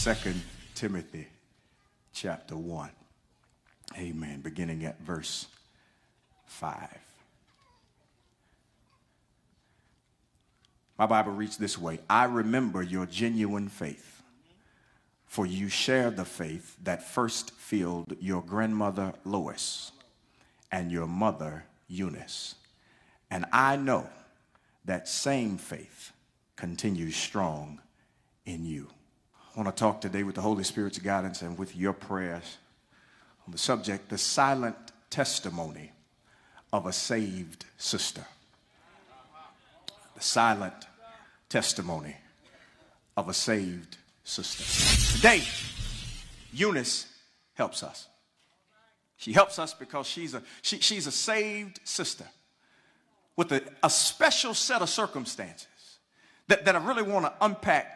Second Timothy chapter 1. Amen. Beginning at verse 5. My Bible reads this way. I remember your genuine faith, for you share the faith that first filled your grandmother Lois and your mother Eunice. And I know that same faith continues strong in you. I want to talk today with the Holy Spirit's guidance and with your prayers on the subject, the silent testimony of a saved sister. The silent testimony of a saved sister. Today, Eunice helps us. She helps us because she's a saved sister with a special set of circumstances that I really want to unpack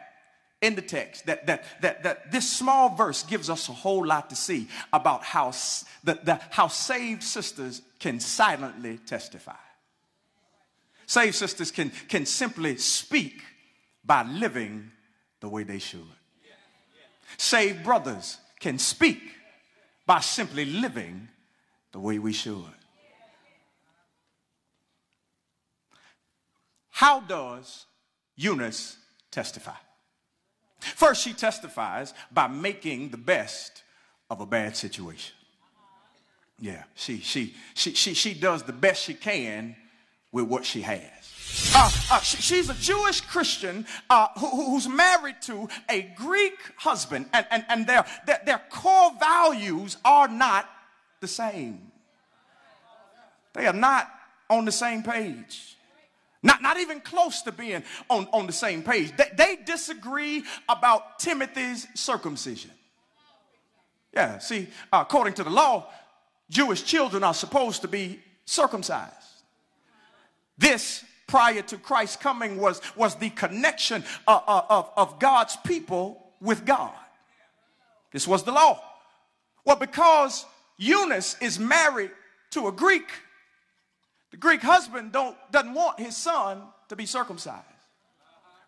in the text, that this small verse gives us a whole lot to see about how saved sisters can silently testify. Saved sisters can simply speak by living the way they should. Saved brothers can speak by simply living the way we should. How does Eunice testify? First, she testifies by making the best of a bad situation. Yeah, she does the best she can with what she has. She's a Jewish Christian who's married to a Greek husband, and their core values are not the same. They are not on the same page. Not even close to being on the same page. They disagree about Timothy's circumcision. Yeah, see, according to the law, Jewish children are supposed to be circumcised. This, prior to Christ's coming, was the connection of God's people with God. This was the law. Well, because Eunice is married to a Greek, the Greek husband doesn't want his son to be circumcised.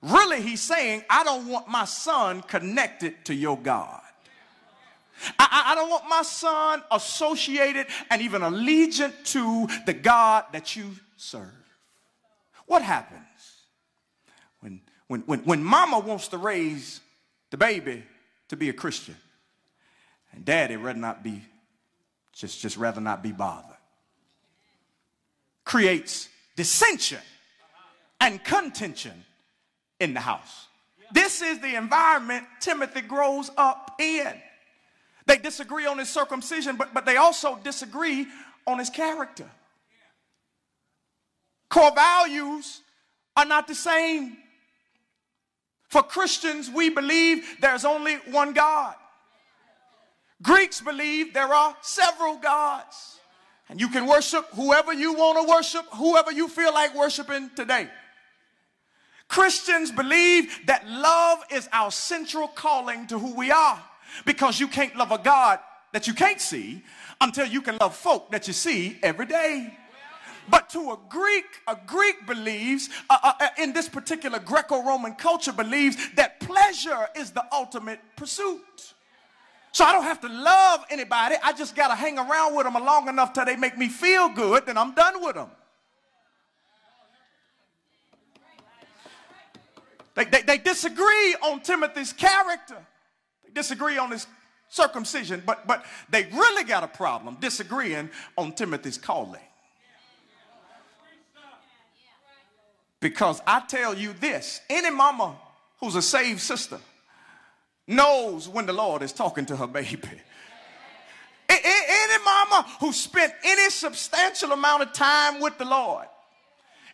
Really, he's saying, I don't want my son connected to your God. I don't want my son associated and even allegiant to the God that you serve. What happens when mama wants to raise the baby to be a Christian and daddy rather not be, just rather not be bothered? Creates dissension and contention in the house. This is the environment Timothy grows up in. They disagree on his circumcision, but they also disagree on his character. Core values are not the same. For Christians, we believe there's only one God. Greeks believe there are several gods. And you can worship whoever you want to worship, whoever you feel like worshiping today. Christians believe that love is our central calling to who we are, because you can't love a God that you can't see until you can love folk that you see every day. But to a Greek believes, in this particular Greco-Roman culture, believes that pleasure is the ultimate pursuit. So I don't have to love anybody. I just got to hang around with them long enough till they make me feel good, then I'm done with them. They disagree on Timothy's character. They disagree on his circumcision, but they really got a problem disagreeing on Timothy's calling. Because I tell you this, any mama who's a saved sister knows when the Lord is talking to her baby. Any mama who spent any substantial amount of time with the Lord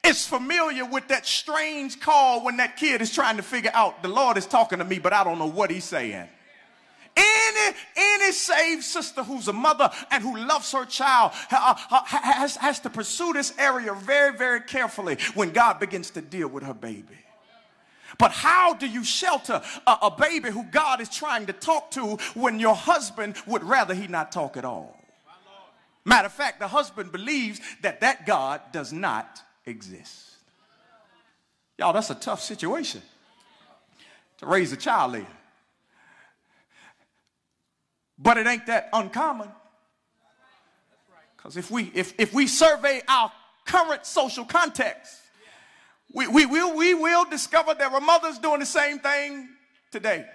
is familiar with that strange call when that kid is trying to figure out, the Lord is talking to me, but I don't know what he's saying. Any saved sister who's a mother and who loves her child has to pursue this area very, very carefully when God begins to deal with her baby. But how do you shelter a baby who God is trying to talk to when your husband would rather he not talk at all? Matter of fact, the husband believes that God does not exist. Y'all, that's a tough situation to raise a child in. But it ain't that uncommon. Because if we survey our current social context, we will discover there are mothers doing the same thing today.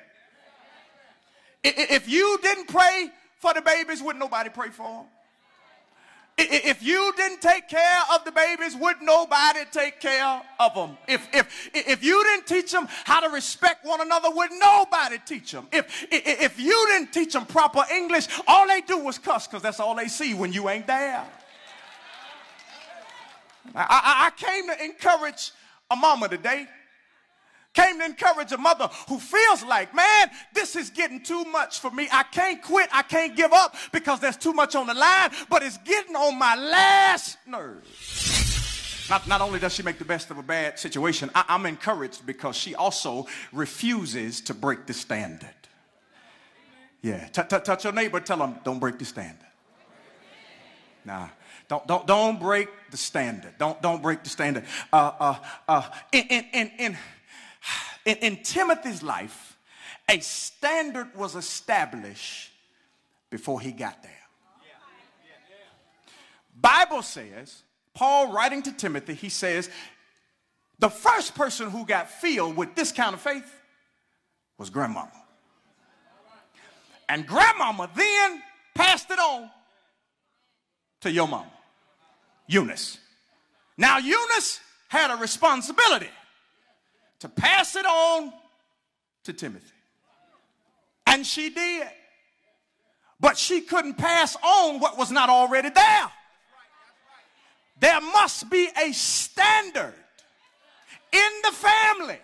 If you didn't pray for the babies, wouldn't nobody pray for them? If you didn't take care of the babies, would nobody take care of them? If you didn't teach them how to respect one another, would nobody teach them? If you didn't teach them proper English, all they do was cuss, because that's all they see when you ain't there. I came to encourage a mama today. Came to encourage a mother who feels like, man, this is getting too much for me. I can't quit. I can't give up because there's too much on the line, but it's getting on my last nerve. Not only does she make the best of a bad situation, I'm encouraged because she also refuses to break the standard. Yeah, touch your neighbor, tell them, don't break the standard. Nah. Don't break the standard. Don't break the standard. In Timothy's life, a standard was established before he got there. Bible says, Paul writing to Timothy, he says, the first person who got filled with this kind of faith was grandmama. And grandmama then passed it on to your mama, Eunice. Now Eunice had a responsibility to pass it on to Timothy. And she did. But she couldn't pass on what was not already there. There must be a standard in the family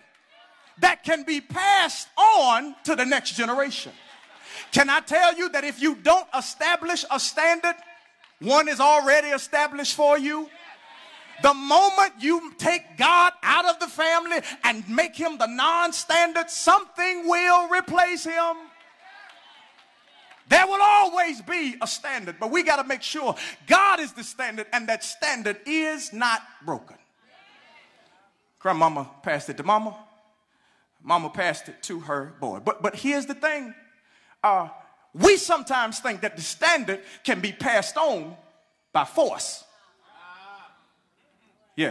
that can be passed on to the next generation. Can I tell you that if you don't establish a standard, one is already established for you? The moment you take God out of the family and make him the non-standard, something will replace him. There will always be a standard, but we got to make sure God is the standard and that standard is not broken. Grandmama passed it to mama. Mama passed it to her boy. But here's the thing. We sometimes think that the standard can be passed on by force. We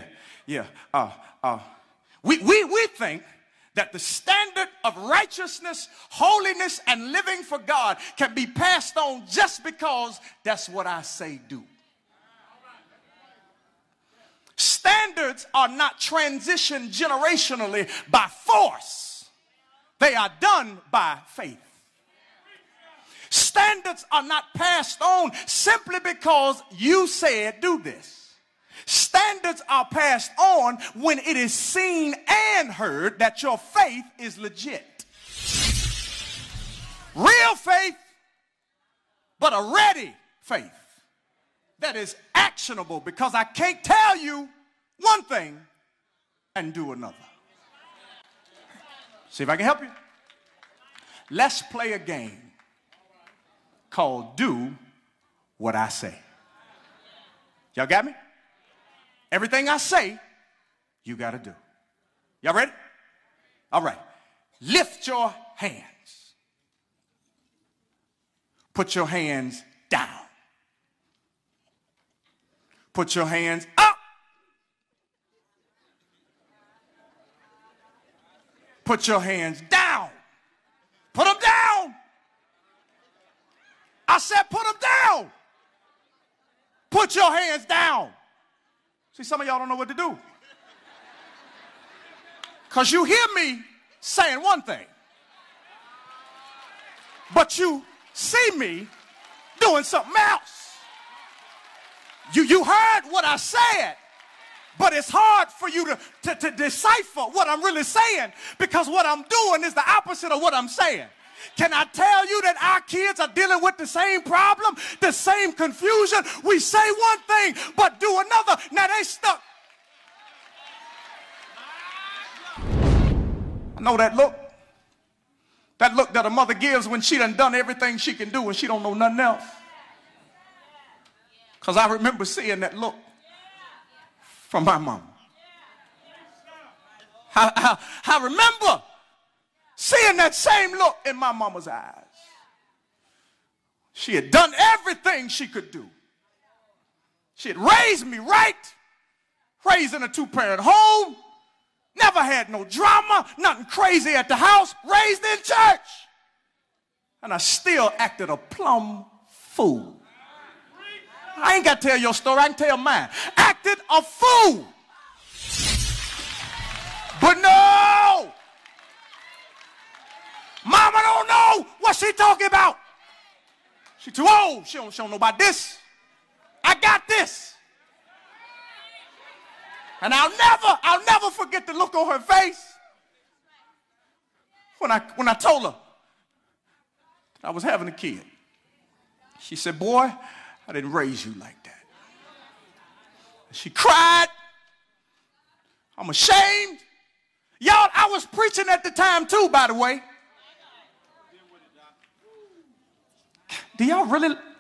think that the standard of righteousness, holiness, and living for God can be passed on just because that's what I say do. Standards are not transitioned generationally by force. They are done by faith. Standards are not passed on simply because you said do this. Standards are passed on when it is seen and heard that your faith is legit. Real faith, but a ready faith that is actionable, because I can't tell you one thing and do another. See if I can help you. Let's play a game called Do What I Say. Y'all got me? Everything I say, you got to do. Y'all ready? All right. Lift your hands. Put your hands down. Put your hands up. Put your hands down. Put them down. I said put them down. Put your hands down. See, some of y'all don't know what to do. Because you hear me saying one thing, but you see me doing something else. You heard what I said, but it's hard for you to decipher what I'm really saying, because what I'm doing is the opposite of what I'm saying. Can I tell you that our kids are dealing with the same problem, the same confusion? We say one thing, but do another. Now they stuck. I know that look. That look that a mother gives when she done everything she can do and she don't know nothing else. Because I remember seeing that look from my mama. I remember seeing that same look in my mama's eyes. She had done everything she could do. She had raised me right, raised in a two-parent home, never had no drama, nothing crazy at the house, raised in church. And I still acted a plumb fool. I ain't got to tell your story, I can tell mine. Acted a fool. But no, mama don't know what she talking about. She too old, she don't know about this. I got this. And I'll never forget the look on her face when I told her that I was having a kid. She said, boy, I didn't raise you like that. She cried. I'm ashamed. Y'all, I was preaching at the time too, by the way. Do y'all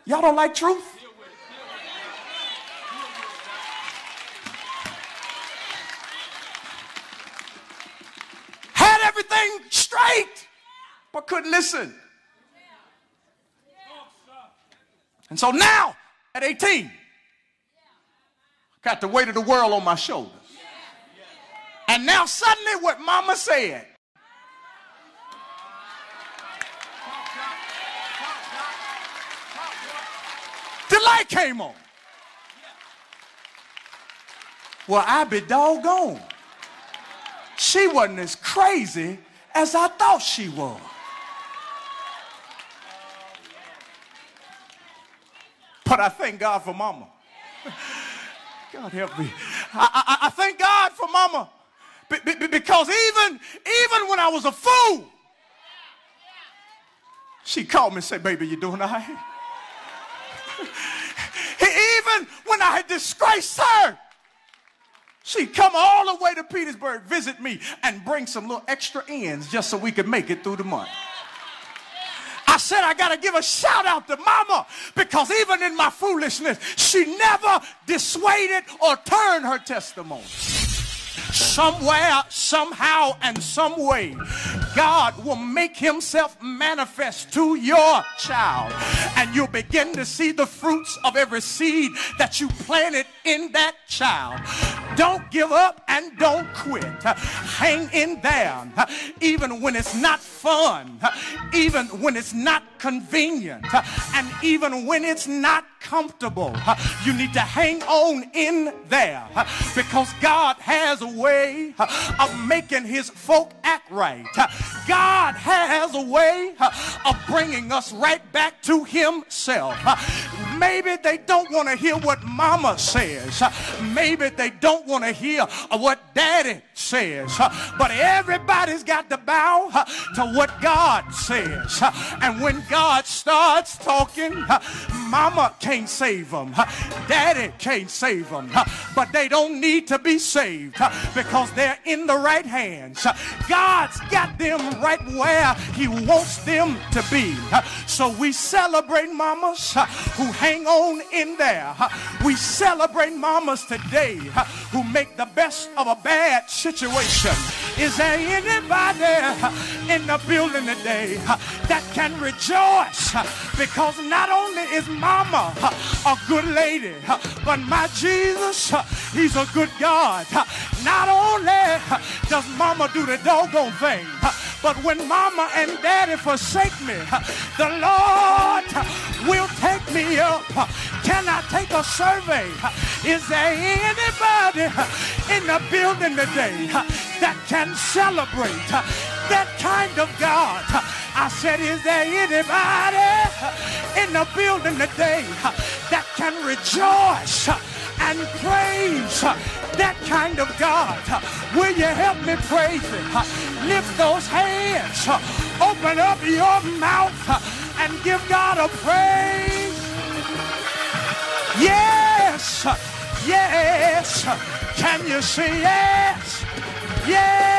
don't like truth? Had everything straight, but couldn't listen. And so now, at 18, got the weight of the world on my shoulders. And now suddenly what mama said, the light came on. Well, I be doggone. She wasn't as crazy as I thought she was. But I thank God for mama. God help me. I thank God for mama. Because even when I was a fool, she called me and said, baby, you doing all right? Even when I had disgraced her, she'd come all the way to Petersburg, visit me, and bring some little extra ends just so we could make it through the month. I said I got to give a shout out to mama, because even in my foolishness, she never dissuaded or turned her testimony. Somewhere, somehow, and some way, God will make himself manifest to your child, and you'll begin to see the fruits of every seed that you planted in that child. Don't give up and don't quit. Hang in there, even when it's not fun, even when it's not convenient, and even when it's not comfortable. You need to hang on in there, because God has a way of making his folk act right. God has a way of bringing us right back to himself. Maybe they don't want to hear what mama says. Maybe they don't want to hear what daddy says. But everybody's got to bow to what God says. And when God starts talking, mama can't save them. Daddy can't save them. But they don't need to be saved, because they're in the right hands. God's got them right where he wants them to be. So we celebrate mamas who hang on in there. We celebrate mamas today who make the best of a bad situation. Is there anybody in the building today that can rejoice? Because not only is mama a good lady, but my Jesus, he's a good God. Not only does mama do the doggone thing, but when mama and daddy forsake me, the Lord will take me up. Can I take a survey? Is there anybody in the building today that can celebrate that kind of God? I said, is there anybody in the building today that can rejoice and praise that kind of God? Will you help me praise it? Lift those hands, open up your mouth, and give God a praise. Yes, yes. Can you say yes? Yes.